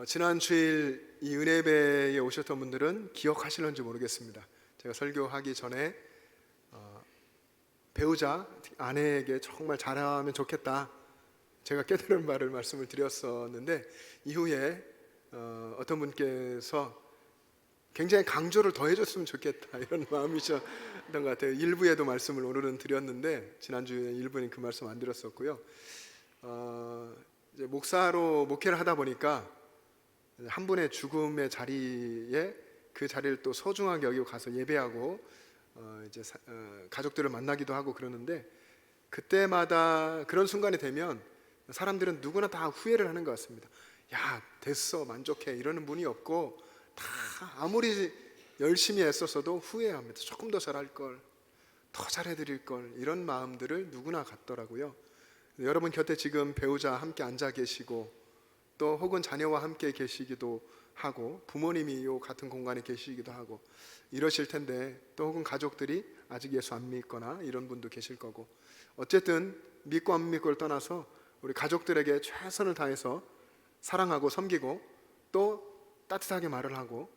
지난 주일 이 은혜배에 오셨던 분들은 기억하실런지 모르겠습니다. 제가 설교하기 전에 배우자 아내에게 정말 잘하면 좋겠다, 제가 깨달은 바를 말씀을 드렸었는데, 이후에 어떤 분께서 굉장히 강조를 더 해줬으면 좋겠다 이런 마음이셨던 것 같아요. 일부에도 말씀을 오늘은 드렸는데 지난주에 일부는 그 말씀 안 드렸었고요. 이제 목사로 목회를 하다 보니까 한 분의 죽음의 자리에 그 자리를 또 소중하게 여기고 가서 예배하고 이제 가족들을 만나기도 하고 그러는데, 그때마다 그런 순간이 되면 사람들은 누구나 다 후회를 하는 것 같습니다. 야, 됐어, 만족해, 이러는 분이 없고 다 아무리 열심히 애썼어도 후회합니다. 조금 더 잘할 걸, 더 잘해드릴 걸, 이런 마음들을 누구나 갖더라고요. 여러분 곁에 지금 배우자 함께 앉아 계시고, 또 혹은 자녀와 함께 계시기도 하고, 부모님이 요 같은 공간에 계시기도 하고 이러실 텐데, 또 혹은 가족들이 아직 예수 안 믿거나 이런 분도 계실 거고, 어쨌든 믿고 안 믿고를 떠나서 우리 가족들에게 최선을 다해서 사랑하고 섬기고 또 따뜻하게 말을 하고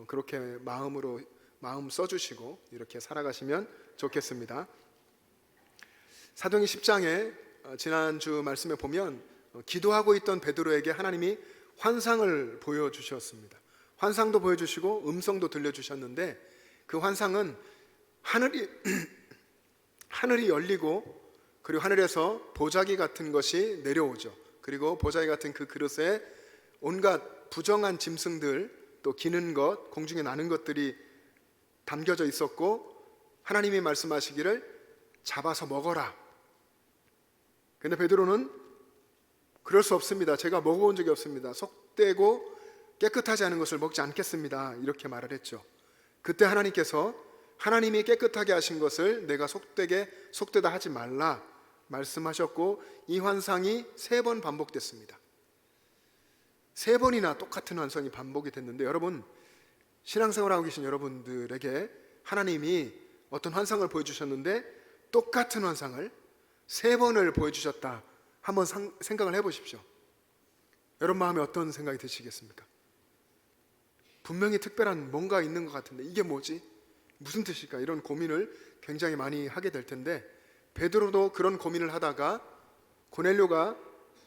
그렇게 마음 써주시고 이렇게 살아가시면 좋겠습니다. 사도행전 10장에 지난주 말씀에 보면 기도하고 있던 베드로에게 하나님이 환상을 보여주셨습니다. 환상도 보여주시고 음성도 들려주셨는데, 그 환상은 하늘이 열리고, 그리고 하늘에서 보자기 같은 것이 내려오죠. 그리고 보자기 같은 그 그릇에 온갖 부정한 짐승들, 또 기는 것, 공중에 나는 것들이 담겨져 있었고, 하나님이 말씀하시기를 잡아서 먹어라. 근데 베드로는 그럴 수 없습니다. 제가 먹어본 적이 없습니다. 속되고 깨끗하지 않은 것을 먹지 않겠습니다, 이렇게 말을 했죠. 그때 하나님께서 하나님이 깨끗하게 하신 것을 내가 속되다 하지 말라 말씀하셨고, 이 환상이 3번 반복됐습니다. 3번이나 똑같은 환상이 반복이 됐는데, 여러분 신앙생활하고 계신 여러분들에게 하나님이 어떤 환상을 보여주셨는데 똑같은 환상을 3번을 보여주셨다, 한번 생각을 해보십시오. 여러분 마음에 어떤 생각이 드시겠습니까? 분명히 특별한 뭔가 있는 것 같은데 이게 뭐지? 무슨 뜻일까? 이런 고민을 굉장히 많이 하게 될 텐데, 베드로도 그런 고민을 하다가 고넬료가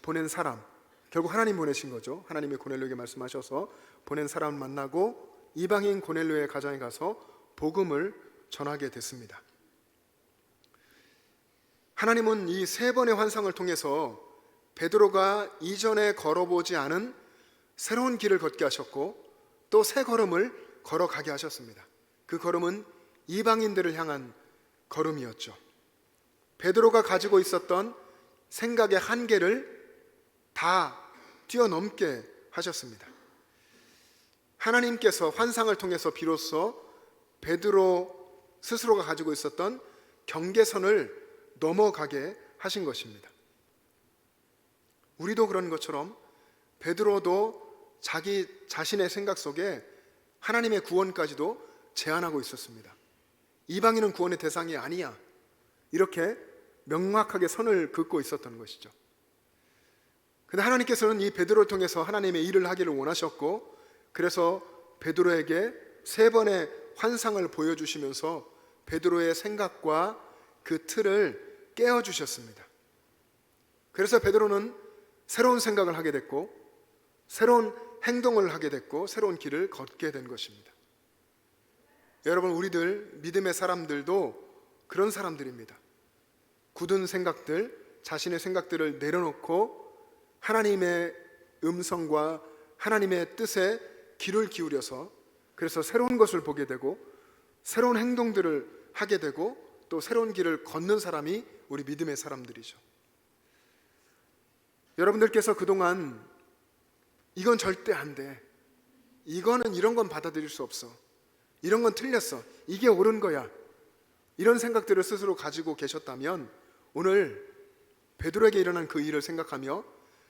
보낸 사람, 결국 하나님 보내신 거죠. 하나님이 고넬료에게 말씀하셔서 보낸 사람을 만나고 이방인 고넬료의 가정에 가서 복음을 전하게 됐습니다. 하나님은 이 3번의 환상을 통해서 베드로가 이전에 걸어보지 않은 새로운 길을 걷게 하셨고, 또 새 걸음을 걸어가게 하셨습니다. 그 걸음은 이방인들을 향한 걸음이었죠. 베드로가 가지고 있었던 생각의 한계를 다 뛰어넘게 하셨습니다. 하나님께서 환상을 통해서 비로소 베드로 스스로가 가지고 있었던 경계선을 넘어가게 하신 것입니다. 우리도 그런 것처럼 베드로도 자기 자신의 생각 속에 하나님의 구원까지도 제한하고 있었습니다. 이방인은 구원의 대상이 아니야, 이렇게 명확하게 선을 긋고 있었던 것이죠. 그런데 하나님께서는 이 베드로를 통해서 하나님의 일을 하기를 원하셨고, 그래서 베드로에게 3번의 환상을 보여주시면서 베드로의 생각과 그 틀을 깨워주셨습니다. 그래서 베드로는 새로운 생각을 하게 됐고, 새로운 행동을 하게 됐고, 새로운 길을 걷게 된 것입니다. 여러분, 우리들 믿음의 사람들도 그런 사람들입니다. 굳은 생각들, 자신의 생각들을 내려놓고 하나님의 음성과 하나님의 뜻에 귀를 기울여서, 그래서 새로운 것을 보게 되고 새로운 행동들을 하게 되고 또 새로운 길을 걷는 사람이 우리 믿음의 사람들이죠. 여러분들께서 그동안 이건 절대 안 돼, 이런 건 받아들일 수 없어, 이런 건 틀렸어, 이게 옳은 거야, 이런 생각들을 스스로 가지고 계셨다면, 오늘 베드로에게 일어난 그 일을 생각하며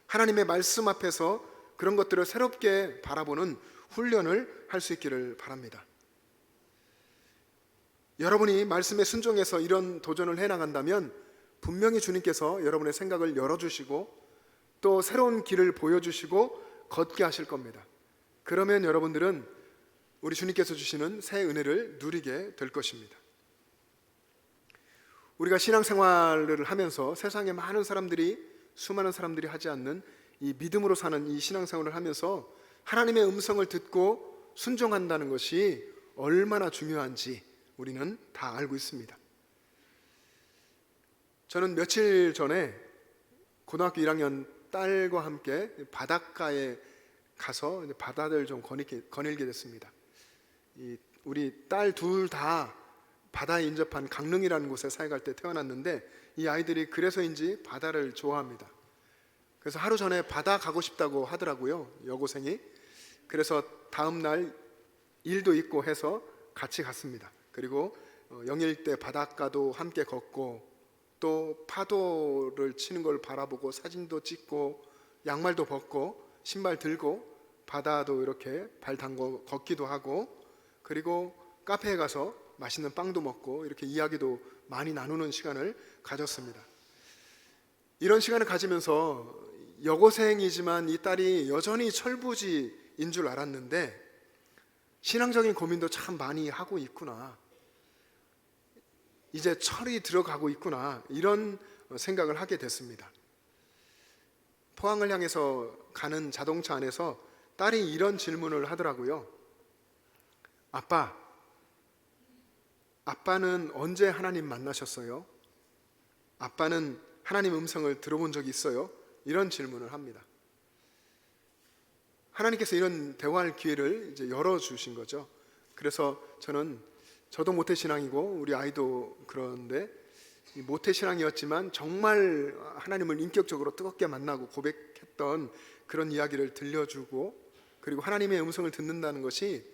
하나님의 말씀 앞에서 그런 것들을 새롭게 바라보는 훈련을 할 수 있기를 바랍니다. 여러분이 말씀에 순종해서 이런 도전을 해나간다면 분명히 주님께서 여러분의 생각을 열어주시고 또 새로운 길을 보여주시고 걷게 하실 겁니다. 그러면 여러분들은 우리 주님께서 주시는 새 은혜를 누리게 될 것입니다. 우리가 신앙생활을 하면서 세상에 수많은 사람들이 하지 않는 이 믿음으로 사는 이 신앙생활을 하면서 하나님의 음성을 듣고 순종한다는 것이 얼마나 중요한지 우리는 다 알고 있습니다. 저는 며칠 전에 고등학교 1학년 딸과 함께 바닷가에 가서 바다를 좀 거닐게 됐습니다. 우리 딸 둘 다 바다에 인접한 강릉이라는 곳에 사역할 때 태어났는데 이 아이들이 그래서인지 바다를 좋아합니다. 그래서 하루 전에 바다 가고 싶다고 하더라고요, 여고생이. 그래서 다음 날 일도 있고 해서 같이 갔습니다. 그리고 영일대 바닷가도 함께 걷고 또 파도를 치는 걸 바라보고 사진도 찍고 양말도 벗고 신발 들고 바다도 이렇게 발 담궈 걷기도 하고, 그리고 카페에 가서 맛있는 빵도 먹고 이렇게 이야기도 많이 나누는 시간을 가졌습니다. 이런 시간을 가지면서 여고생이지만 이 딸이 여전히 철부지인 줄 알았는데 신앙적인 고민도 참 많이 하고 있구나, 이제 철이 들어가고 있구나, 이런 생각을 하게 됐습니다. 포항을 향해서 가는 자동차 안에서 딸이 이런 질문을 하더라고요. 아빠는 언제 하나님 만나셨어요? 아빠는 하나님 음성을 들어본 적이 있어요? 이런 질문을 합니다. 하나님께서 이런 대화할 기회를 이제 열어주신 거죠. 그래서 저도 모태신앙이고 우리 아이도 그런데 모태신앙이었지만 정말 하나님을 인격적으로 뜨겁게 만나고 고백했던 그런 이야기를 들려주고, 그리고 하나님의 음성을 듣는다는 것이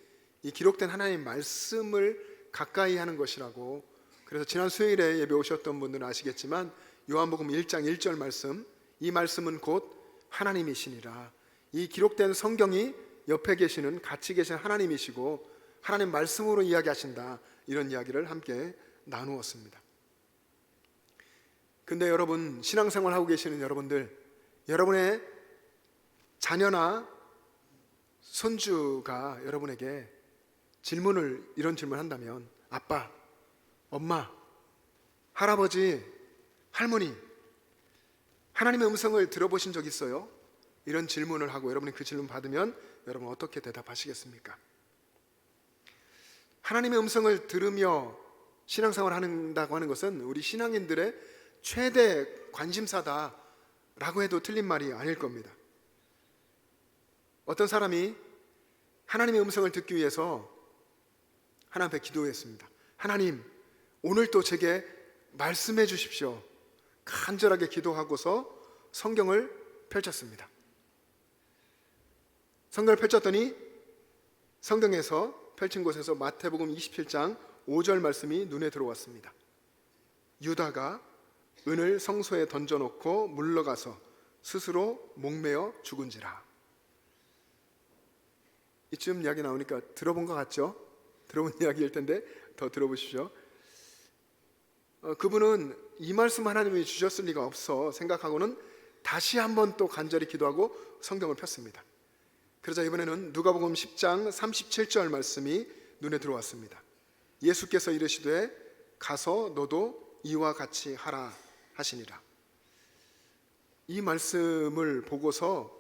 이 기록된 하나님의 말씀을 가까이 하는 것이라고. 그래서 지난 수요일에 예배 오셨던 분들은 아시겠지만 요한복음 1장 1절 말씀, 이 말씀은 곧 하나님이시니라. 이 기록된 성경이 옆에 계시는, 같이 계신 하나님이시고 하나님 말씀으로 이야기하신다, 이런 이야기를 함께 나누었습니다. 근데 여러분, 신앙생활 하고 계시는 여러분들, 여러분의 자녀나 손주가 여러분에게 이런 질문을 한다면, 아빠, 엄마, 할아버지, 할머니, 하나님의 음성을 들어보신 적 있어요? 이런 질문을 하고 여러분이 그 질문 받으면 여러분 어떻게 대답하시겠습니까? 하나님의 음성을 들으며 신앙생활을 한다고 하는 것은 우리 신앙인들의 최대 관심사다라고 해도 틀린 말이 아닐 겁니다. 어떤 사람이 하나님의 음성을 듣기 위해서 하나님 앞에 기도했습니다. 하나님, 오늘 또 제게 말씀해 주십시오. 간절하게 기도하고서 성경을 펼쳤습니다. 성경을 펼쳤더니 성경에서 펼친 곳에서 마태복음 27장 5절 말씀이 눈에 들어왔습니다. 유다가 은을 성소에 던져놓고 물러가서 스스로 목매어 죽은지라. 이쯤 이야기 나오니까 들어본 것 같죠? 들어본 이야기일 텐데 더 들어보십시오. 그분은 이 말씀 하나님이 주셨을 리가 없어 생각하고는 다시 한번 또 간절히 기도하고 성경을 폈습니다. 그러자 이번에는 누가복음 10장 37절 말씀이 눈에 들어왔습니다. 예수께서 이르시되 가서 너도 이와 같이 하라 하시니라. 이 말씀을 보고서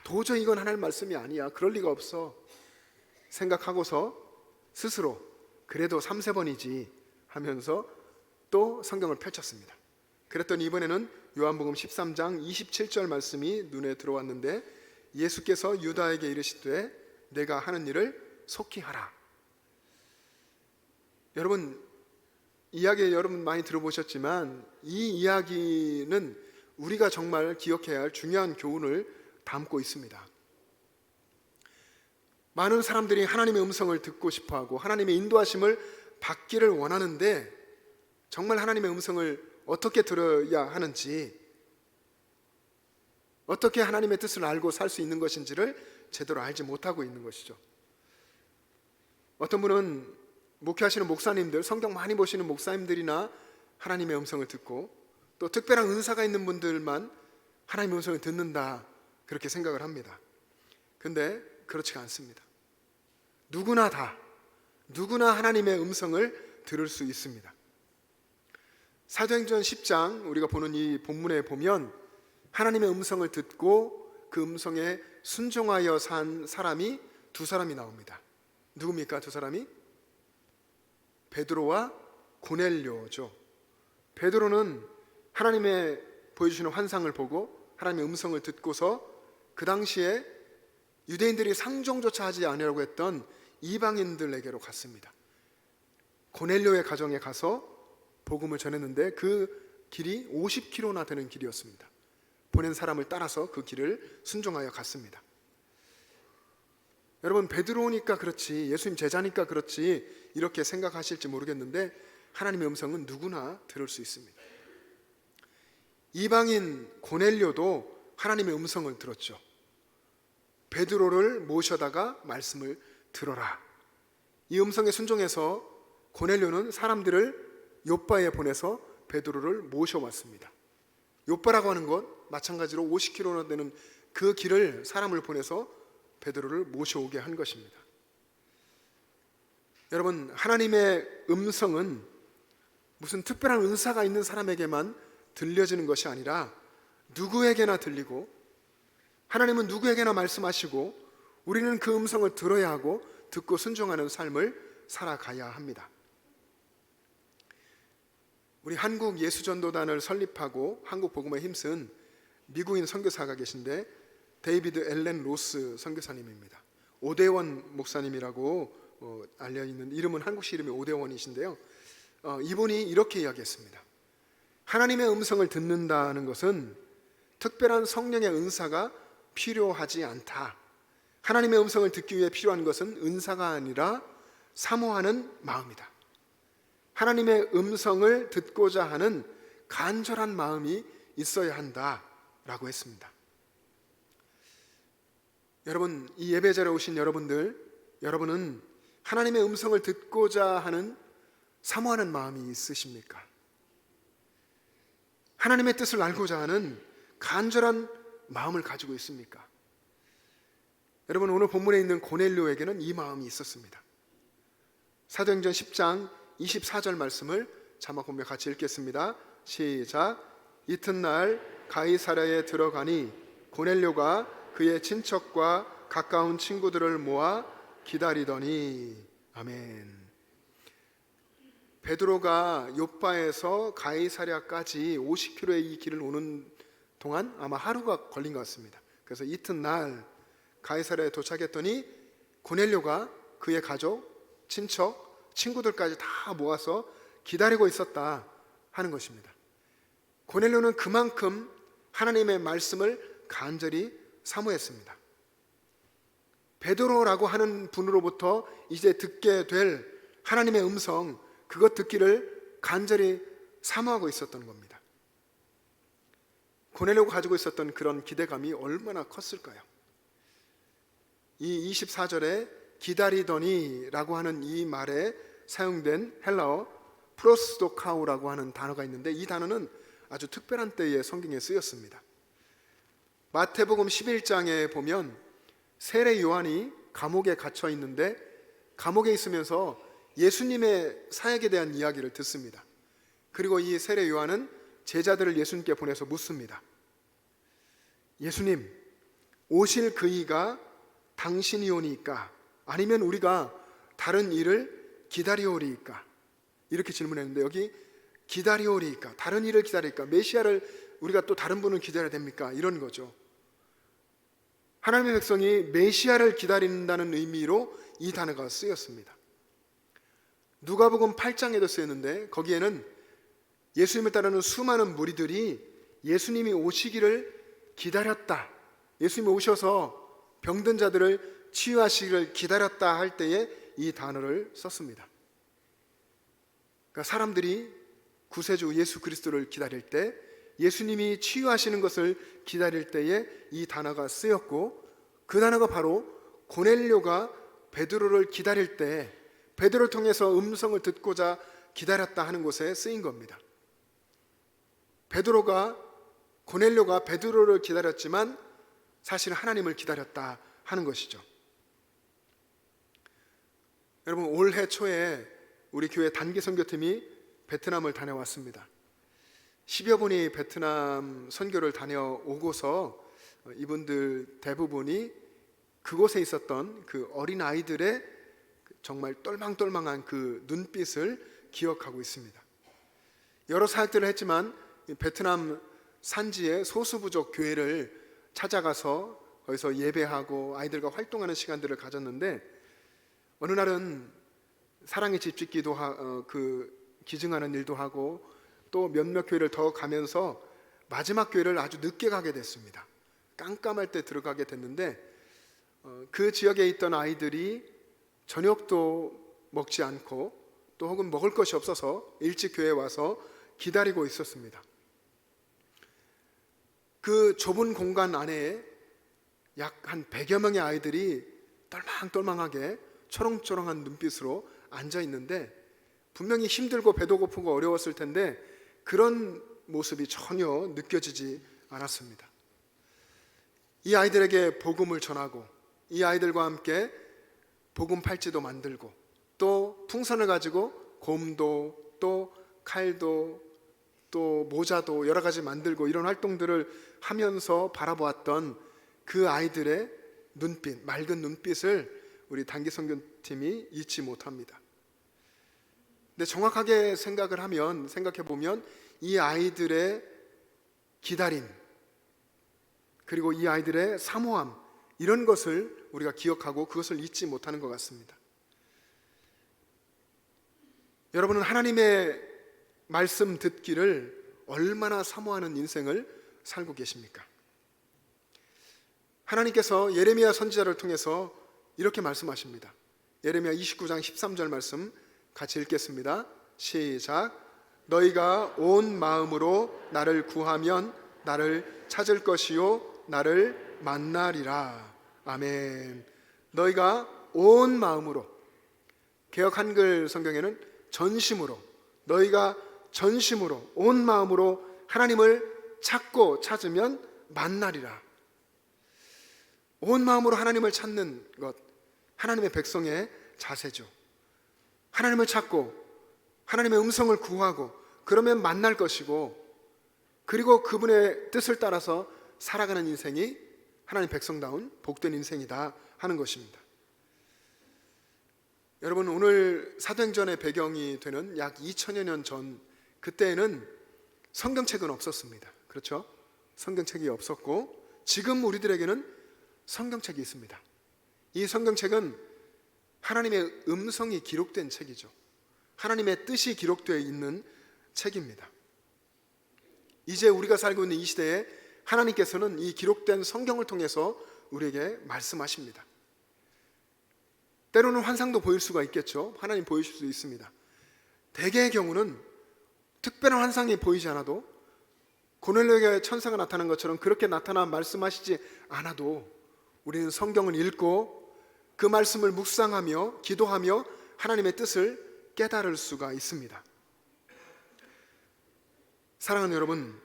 도저히 이건 하나님 말씀이 아니야, 그럴 리가 없어 생각하고서 스스로 그래도 3-4번이지 하면서 또 성경을 펼쳤습니다. 그랬더니 이번에는 요한복음 13장 27절 말씀이 눈에 들어왔는데, 예수께서 유다에게 이르시되 내가 하는 일을 속히 하라. 여러분, 이야기 여러분 많이 들어보셨지만 이 이야기는 우리가 정말 기억해야 할 중요한 교훈을 담고 있습니다. 많은 사람들이 하나님의 음성을 듣고 싶어하고 하나님의 인도하심을 받기를 원하는데, 정말 하나님의 음성을 어떻게 들어야 하는지, 어떻게 하나님의 뜻을 알고 살 수 있는 것인지를 제대로 알지 못하고 있는 것이죠. 어떤 분은 목회하시는 목사님들, 성경 많이 보시는 목사님들이나 하나님의 음성을 듣고, 또 특별한 은사가 있는 분들만 하나님의 음성을 듣는다, 그렇게 생각을 합니다. 근데 그렇지가 않습니다. 누구나 하나님의 음성을 들을 수 있습니다. 사도행전 10장 우리가 보는 이 본문에 보면 하나님의 음성을 듣고 그 음성에 순종하여 산 사람이 두 사람이 나옵니다. 누굽니까? 두 사람이? 베드로와 고넬료죠. 베드로는 하나님의 보여주시는 환상을 보고 하나님의 음성을 듣고서 그 당시에 유대인들이 상종조차 하지 않으려고 했던 이방인들에게로 갔습니다. 고넬료의 가정에 가서 복음을 전했는데 그 길이 50km나 되는 길이었습니다. 보낸 사람을 따라서 그 길을 순종하여 갔습니다. 여러분, 베드로니까 그렇지, 예수님 제자니까 그렇지 이렇게 생각하실지 모르겠는데 하나님의 음성은 누구나 들을 수 있습니다. 이방인 고넬료도 하나님의 음성을 들었죠. 베드로를 모셔다가 말씀을 들어라. 이 음성에 순종해서 고넬료는 사람들을 욥바에 보내서 베드로를 모셔왔습니다. 욥바라고 하는 것 마찬가지로 50km나 되는 그 길을 사람을 보내서 베드로를 모셔오게 한 것입니다. 여러분, 하나님의 음성은 무슨 특별한 은사가 있는 사람에게만 들려지는 것이 아니라 누구에게나 들리고 하나님은 누구에게나 말씀하시고 우리는 그 음성을 들어야 하고 듣고 순종하는 삶을 살아가야 합니다. 우리 한국 예수전도단을 설립하고 한국 복음에 힘쓴 미국인 선교사가 계신데 데이비드 앨런 로스 선교사님입니다. 오대원 목사님이라고 알려있는 이름은 한국식 이름이 오대원이신데요. 이분이 이렇게 이야기했습니다. 하나님의 음성을 듣는다는 것은 특별한 성령의 은사가 필요하지 않다. 하나님의 음성을 듣기 위해 필요한 것은 은사가 아니라 사모하는 마음이다. 하나님의 음성을 듣고자 하는 간절한 마음이 있어야 한다라고 했습니다. 여러분, 이 예배 자리에 오신 여러분은 하나님의 음성을 듣고자 하는 사모하는 마음이 있으십니까? 하나님의 뜻을 알고자 하는 간절한 마음을 가지고 있습니까? 여러분, 오늘 본문에 있는 고넬료에게는 이 마음이 있었습니다. 사도행전 10장 24절 말씀을 자막 보며 같이 읽겠습니다. 시작. 이튿날 가이사랴에 들어가니 고넬료가 그의 친척과 가까운 친구들을 모아 기다리더니. 아멘. 베드로가 욥바에서 가이사랴까지 50km의 이 길을 오는 동안 아마 하루가 걸린 것 같습니다. 그래서 이튿날 가이사랴에 도착했더니 고넬료가 그의 가족, 친척, 친구들까지 다 모아서 기다리고 있었다 하는 것입니다. 고넬료는 그만큼 하나님의 말씀을 간절히 사모했습니다. 베드로라고 하는 분으로부터 이제 듣게 될 하나님의 음성, 그것 듣기를 간절히 사모하고 있었던 겁니다. 고넬료가 가지고 있었던 그런 기대감이 얼마나 컸을까요? 이 24절에 기다리더니 라고 하는 이 말에 사용된 헬라어 프로스도카우라고 하는 단어가 있는데 이 단어는 아주 특별한 때에 성경에 쓰였습니다. 마태복음 11장에 보면 세례 요한이 감옥에 갇혀 있는데 감옥에 있으면서 예수님의 사역에 대한 이야기를 듣습니다. 그리고 이 세례 요한은 제자들을 예수님께 보내서 묻습니다. 예수님, 오실 그이가 당신이오니까 아니면 우리가 다른 일을 기다리오리이까? 이렇게 질문했는데 여기 기다리오리이까? 다른 일을 기다릴까? 메시아를 우리가 또 다른 분을 기다려야 됩니까? 이런 거죠. 하나님의 백성이 메시아를 기다린다는 의미로 이 단어가 쓰였습니다. 누가복음 8장에도 쓰였는데 거기에는 예수님을 따르는 수많은 무리들이 예수님이 오시기를 기다렸다. 예수님이 오셔서 병든 자들을 치유하시기를 기다렸다 할 때에 이 단어를 썼습니다. 그러니까 사람들이 구세주 예수 그리스도를 기다릴 때, 예수님이 치유하시는 것을 기다릴 때에 이 단어가 쓰였고, 그 단어가 바로 고넬료가 베드로를 기다릴 때 베드로를 통해서 음성을 듣고자 기다렸다 하는 곳에 쓰인 겁니다. 고넬료가 베드로를 기다렸지만 사실 하나님을 기다렸다 하는 것이죠. 여러분, 올해 초에 우리 교회 단기 선교팀이 베트남을 다녀왔습니다. 10여 분이 베트남 선교를 다녀오고서 이분들 대부분이 그곳에 있었던 그 어린 아이들의 정말 똘망똘망한 그 눈빛을 기억하고 있습니다. 여러 사역들을 했지만 베트남 산지의 소수부족 교회를 찾아가서 거기서 예배하고 아이들과 활동하는 시간들을 가졌는데, 어느 날은 사랑의 집 짓기도 기증하는 일도 하고 또 몇몇 교회를 더 가면서 마지막 교회를 아주 늦게 가게 됐습니다. 깜깜할 때 들어가게 됐는데, 그 지역에 있던 아이들이 저녁도 먹지 않고 또 혹은 먹을 것이 없어서 일찍 교회에 와서 기다리고 있었습니다. 그 좁은 공간 안에 약 한 100여 명의 아이들이 똘망똘망하게 초롱초롱한 눈빛으로 앉아 있는데, 분명히 힘들고 배도 고프고 어려웠을 텐데 그런 모습이 전혀 느껴지지 않았습니다. 이 아이들에게 복음을 전하고 이 아이들과 함께 복음 팔찌도 만들고 또 풍선을 가지고 곰도 또 칼도 또 모자도 여러 가지 만들고 이런 활동들을 하면서 바라보았던 그 아이들의 눈빛, 맑은 눈빛을 우리 단기 선교팀이 잊지 못합니다. 근데 정확하게 생각해 보면 이 아이들의 기다림, 그리고 이 아이들의 사모함, 이런 것을 우리가 기억하고 그것을 잊지 못하는 것 같습니다. 여러분은 하나님의 말씀 듣기를 얼마나 사모하는 인생을 살고 계십니까? 하나님께서 예레미야 선지자를 통해서 이렇게 말씀하십니다. 예레미야 29장 13절 말씀 같이 읽겠습니다. 시작. 너희가 온 마음으로 나를 구하면 나를 찾을 것이요 나를 만나리라. 아멘. 너희가 온 마음으로, 개역 한글 성경에는 전심으로, 너희가 전심으로 온 마음으로 하나님을 찾고 찾으면 만나리라. 온 마음으로 하나님을 찾는 것, 하나님의 백성의 자세죠. 하나님을 찾고 하나님의 음성을 구하고 그러면 만날 것이고, 그리고 그분의 뜻을 따라서 살아가는 인생이 하나님 백성다운 복된 인생이다 하는 것입니다. 여러분, 오늘 사도행전의 배경이 되는 약 2000여 년 전, 그때에는 성경책은 없었습니다. 그렇죠? 성경책이 없었고 지금 우리들에게는 성경책이 있습니다. 이 성경책은 하나님의 음성이 기록된 책이죠. 하나님의 뜻이 기록되어 있는 책입니다. 이제 우리가 살고 있는 이 시대에 하나님께서는 이 기록된 성경을 통해서 우리에게 말씀하십니다. 때로는 환상도 보일 수가 있겠죠. 하나님 보이실 수 있습니다. 대개의 경우는 특별한 환상이 보이지 않아도, 고넬료에게 천사가 나타난 것처럼 그렇게 나타나 말씀하시지 않아도 우리는 성경을 읽고 그 말씀을 묵상하며 기도하며 하나님의 뜻을 깨달을 수가 있습니다. 사랑하는 여러분,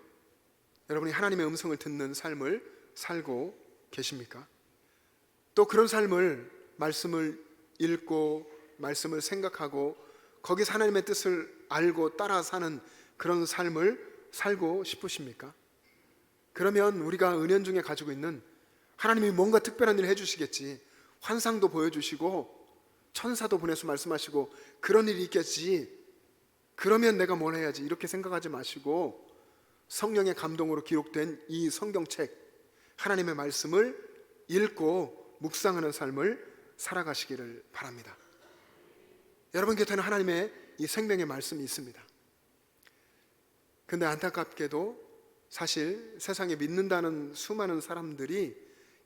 여러분이 하나님의 음성을 듣는 삶을 살고 계십니까? 또 그런 삶을, 말씀을 읽고 말씀을 생각하고 거기서 하나님의 뜻을 알고 따라 사는 그런 삶을 살고 싶으십니까? 그러면 우리가 은연중에 가지고 있는, 하나님이 뭔가 특별한 일을 해주시겠지, 환상도 보여주시고 천사도 보내서 말씀하시고 그런 일이 있겠지, 그러면 내가 뭘 해야지, 이렇게 생각하지 마시고 성령의 감동으로 기록된 이 성경책, 하나님의 말씀을 읽고 묵상하는 삶을 살아가시기를 바랍니다. 여러분 곁에는 하나님의 이 생명의 말씀이 있습니다. 근데 안타깝게도 사실 세상에 믿는다는 수많은 사람들이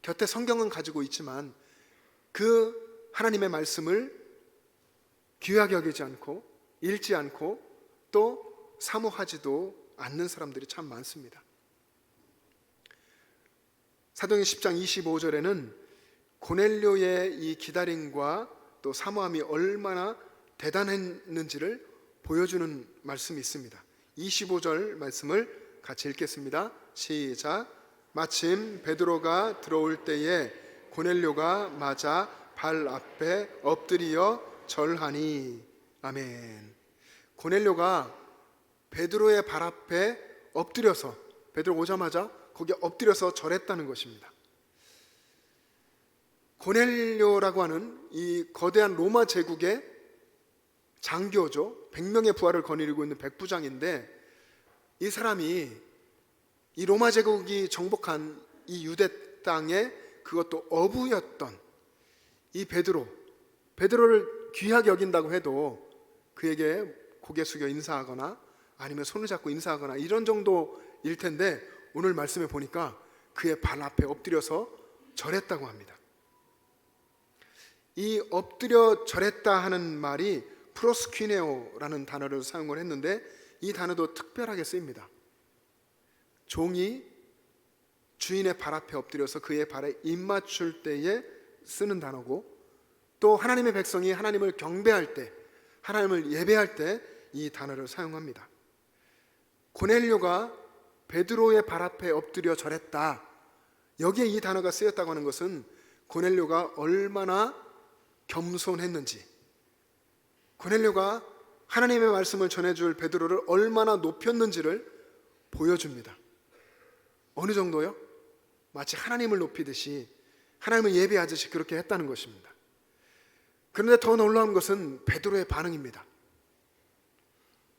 곁에 성경은 가지고 있지만 그 하나님의 말씀을 귀하게 여기지 않고 읽지 않고 또 사모하지도 않는 사람들이 참 많습니다. 사도행전 10장 25절에는 고넬료의 이 기다림과 또 사모함이 얼마나 대단했는지를 보여주는 말씀이 있습니다. 25절 말씀을 같이 읽겠습니다. 시작. 마침 베드로가 들어올 때에 고넬료가 맞아 발 앞에 엎드려 절하니. 아멘. 고넬료가 베드로의 발 앞에 엎드려서, 베드로 오자마자 거기에 엎드려서 절했다는 것입니다. 고넬료라고 하는 이 거대한 로마 제국의 장교죠. 100명의 부하를 거느리고 있는 백부장인데, 이 사람이 이 로마 제국이 정복한 이 유대 땅에 그것도 어부였던 이 베드로를 귀하게 여긴다고 해도 그에게 고개 숙여 인사하거나 아니면 손을 잡고 인사하거나 이런 정도일 텐데, 오늘 말씀에 보니까 그의 발 앞에 엎드려서 절했다고 합니다. 이 엎드려 절했다 하는 말이 프로스퀴네오라는 단어를 사용을 했는데, 이 단어도 특별하게 쓰입니다. 종이 주인의 발 앞에 엎드려서 그의 발에 입맞출 때에 쓰는 단어고, 또 하나님의 백성이 하나님을 경배할 때, 하나님을 예배할 때 이 단어를 사용합니다. 고넬료가 베드로의 발 앞에 엎드려 절했다, 여기에 이 단어가 쓰였다고 하는 것은 고넬료가 얼마나 겸손했는지, 고넬료가 하나님의 말씀을 전해줄 베드로를 얼마나 높였는지를 보여줍니다. 어느 정도요? 마치 하나님을 높이듯이, 하나님을 예배하듯이 그렇게 했다는 것입니다. 그런데 더 놀라운 것은 베드로의 반응입니다.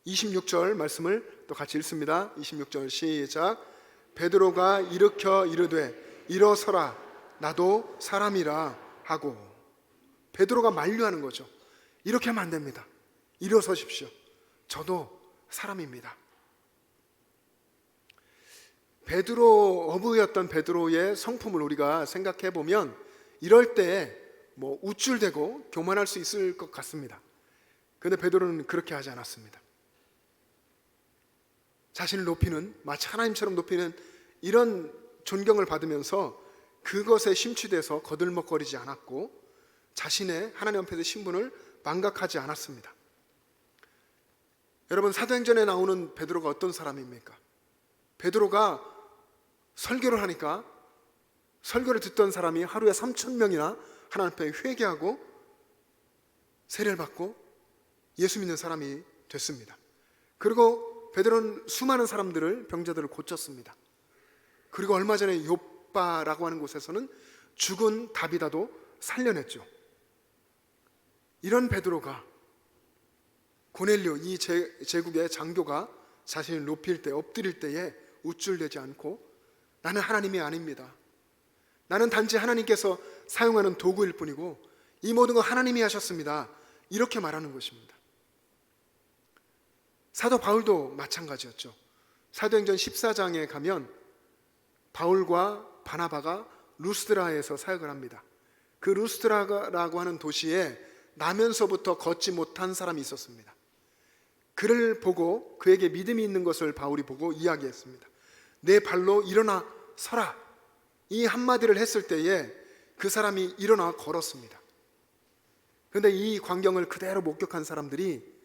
26절 말씀을 또 같이 읽습니다. 26절 시작. 베드로가 일으켜 이르되 일어서라, 나도 사람이라 하고. 베드로가 만류하는 거죠. 이렇게 하면 안 됩니다. 일어서십시오. 저도 사람입니다. 베드로, 어부였던 베드로의 성품을 우리가 생각해 보면 이럴 때 우쭐대고 교만할 수 있을 것 같습니다. 그런데 베드로는 그렇게 하지 않았습니다. 자신을 높이는, 마치 하나님처럼 높이는 이런 존경을 받으면서 그것에 심취돼서 거들먹거리지 않았고, 자신의 하나님 앞에서 신분을 망각하지 않았습니다. 여러분, 사도행전에 나오는 베드로가 어떤 사람입니까? 베드로가 설교를 하니까 설교를 듣던 사람이 하루에 3,000명이나 하나님 앞에 회개하고 세례를 받고 예수 믿는 사람이 됐습니다. 그리고 베드로는 수많은 사람들을, 병자들을 고쳤습니다. 그리고 얼마 전에 욥바라고 하는 곳에서는 죽은 다비다도 살려냈죠. 이런 베드로가, 고넬료 이 제국의 장교가 자신을 높일 때, 엎드릴 때에 우쭐대지 않고 나는 하나님이 아닙니다, 나는 단지 하나님께서 사용하는 도구일 뿐이고 이 모든 건 하나님이 하셨습니다, 이렇게 말하는 것입니다. 사도 바울도 마찬가지였죠. 사도행전 14장에 가면 바울과 바나바가 루스드라에서 사역을 합니다. 그 루스드라라고 하는 도시에 나면서부터 걷지 못한 사람이 있었습니다. 그를 보고, 그에게 믿음이 있는 것을 바울이 보고 이야기했습니다. 내 발로 일어나 서라, 이 한마디를 했을 때에 그 사람이 일어나 걸었습니다. 그런데 이 광경을 그대로 목격한 사람들이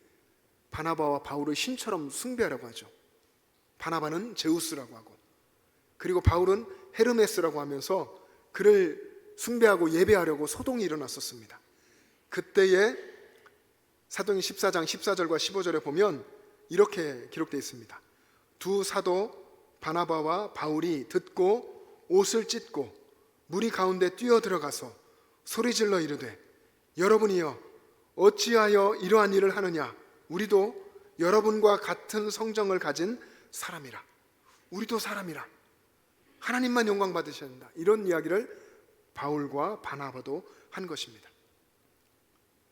바나바와 바울을 신처럼 숭배하려고 하죠. 바나바는 제우스라고 하고, 그리고 바울은 헤르메스라고 하면서 그를 숭배하고 예배하려고 소동이 일어났었습니다. 그때에 사도행전 14장 14절과 15절에 보면 이렇게 기록되어 있습니다. 두 사도 바나바와 바울이 듣고 옷을 찢고 무리 가운데 뛰어들어가서 소리질러 이르되, 여러분이여 어찌하여 이러한 일을 하느냐, 우리도 여러분과 같은 성정을 가진 사람이라. 우리도 사람이라. 하나님만 영광 받으셔야 한다. 이런 이야기를 바울과 바나바도 한 것입니다.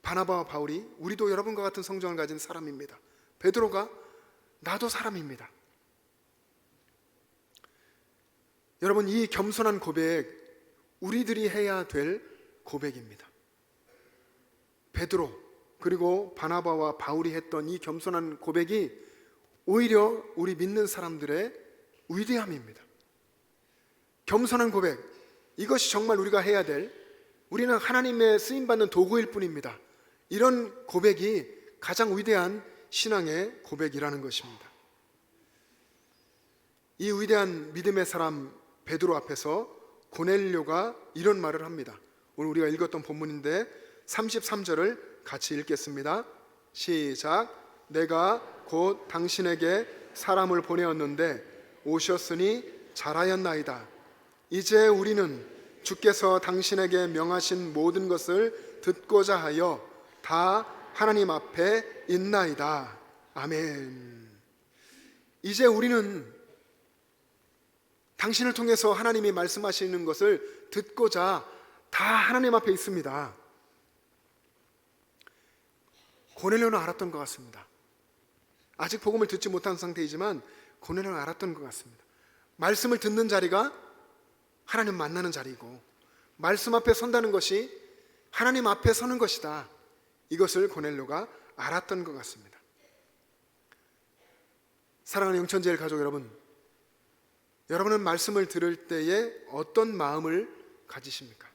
바나바와 바울이 우리도 여러분과 같은 성정을 가진 사람입니다. 베드로가 나도 사람입니다. 여러분, 이 겸손한 고백, 우리들이 해야 될 고백입니다. 베드로 그리고 바나바와 바울이 했던 이 겸손한 고백이 오히려 우리 믿는 사람들의 위대함입니다. 겸손한 고백, 이것이 정말 우리가 해야 될, 우리는 하나님의 쓰임받는 도구일 뿐입니다, 이런 고백이 가장 위대한 신앙의 고백이라는 것입니다. 이 위대한 믿음의 사람 베드로 앞에서 고넬료가 이런 말을 합니다. 오늘 우리가 읽었던 본문인데 33절을 같이 읽겠습니다. 시작. 내가 곧 당신에게 사람을 보내었는데 오셨으니 잘하였나이다. 이제 우리는 주께서 당신에게 명하신 모든 것을 듣고자 하여 다 하나님 앞에 있나이다. 아멘. 이제 우리는 당신을 통해서 하나님이 말씀하시는 것을 듣고자 다 하나님 앞에 있습니다. 고넬료는 알았던 것 같습니다. 아직 복음을 듣지 못한 상태이지만 고넬료는 알았던 것 같습니다. 말씀을 듣는 자리가 하나님 만나는 자리고, 말씀 앞에 선다는 것이 하나님 앞에 서는 것이다. 이것을 고넬료가 알았던 것 같습니다. 사랑하는 영천제일 가족 여러분, 여러분은 말씀을 들을 때에 어떤 마음을 가지십니까?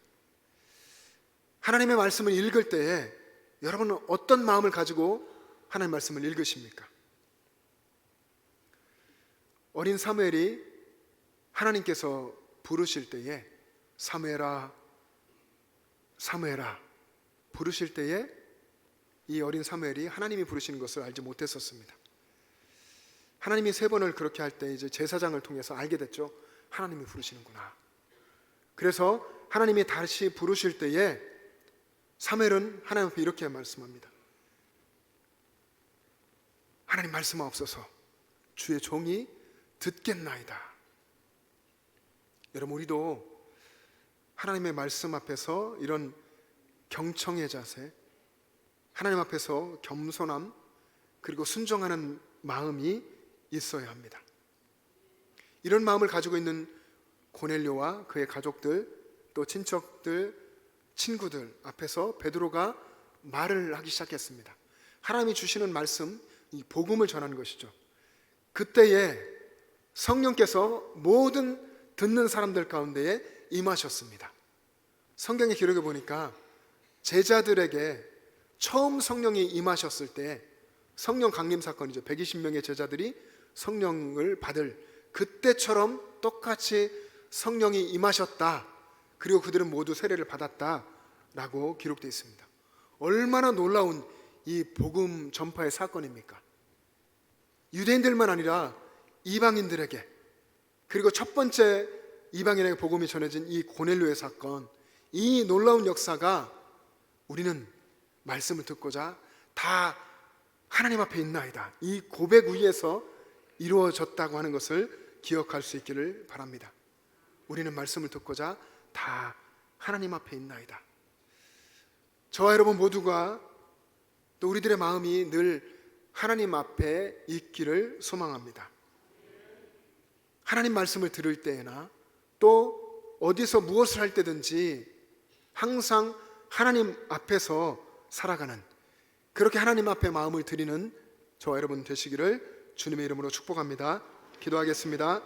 하나님의 말씀을 읽을 때에 여러분은 어떤 마음을 가지고 하나님의 말씀을 읽으십니까? 어린 사무엘이 하나님께서 부르실 때에 사무엘아, 사무엘아 부르실 때에 이 어린 사무엘이 하나님이 부르시는 것을 알지 못했었습니다. 하나님이 3번을 그렇게 할 때 이제 제사장을 통해서 알게 됐죠. 하나님이 부르시는구나. 그래서 하나님이 다시 부르실 때에 사무엘은 하나님 앞에 이렇게 말씀합니다. 하나님 말씀하옵소서. 주의 종이 듣겠나이다. 여러분, 우리도 하나님의 말씀 앞에서 이런 경청의 자세, 하나님 앞에서 겸손함, 그리고 순종하는 마음이 있어야 합니다. 이런 마음을 가지고 있는 고넬료와 그의 가족들, 또 친척들, 친구들 앞에서 베드로가 말을 하기 시작했습니다. 하나님이 주시는 말씀, 이 복음을 전하는 것이죠. 그때에 성령께서 모든 듣는 사람들 가운데에 임하셨습니다. 성경의 기록에 보니까 제자들에게 처음 성령이 임하셨을 때, 성령 강림 사건이죠. 120명의 제자들이 성령을 받을 그때처럼 똑같이 성령이 임하셨다. 그리고 그들은 모두 세례를 받았다라고 기록되어 있습니다. 얼마나 놀라운 이 복음 전파의 사건입니까? 유대인들만 아니라 이방인들에게, 그리고 첫 번째 이방인에게 복음이 전해진 이 고넬료의 사건, 이 놀라운 역사가 우리는 말씀을 듣고자 다 하나님 앞에 있나이다, 이 고백 위에서 이루어졌다고 하는 것을 기억할 수 있기를 바랍니다. 우리는 말씀을 듣고자 다 하나님 앞에 있나이다. 저와 여러분 모두가 또 우리들의 마음이 늘 하나님 앞에 있기를 소망합니다. 하나님 말씀을 들을 때나 또 어디서 무엇을 할 때든지 항상 하나님 앞에서 살아가는, 그렇게 하나님 앞에 마음을 드리는 저와 여러분 되시기를 주님의 이름으로 축복합니다. 기도하겠습니다.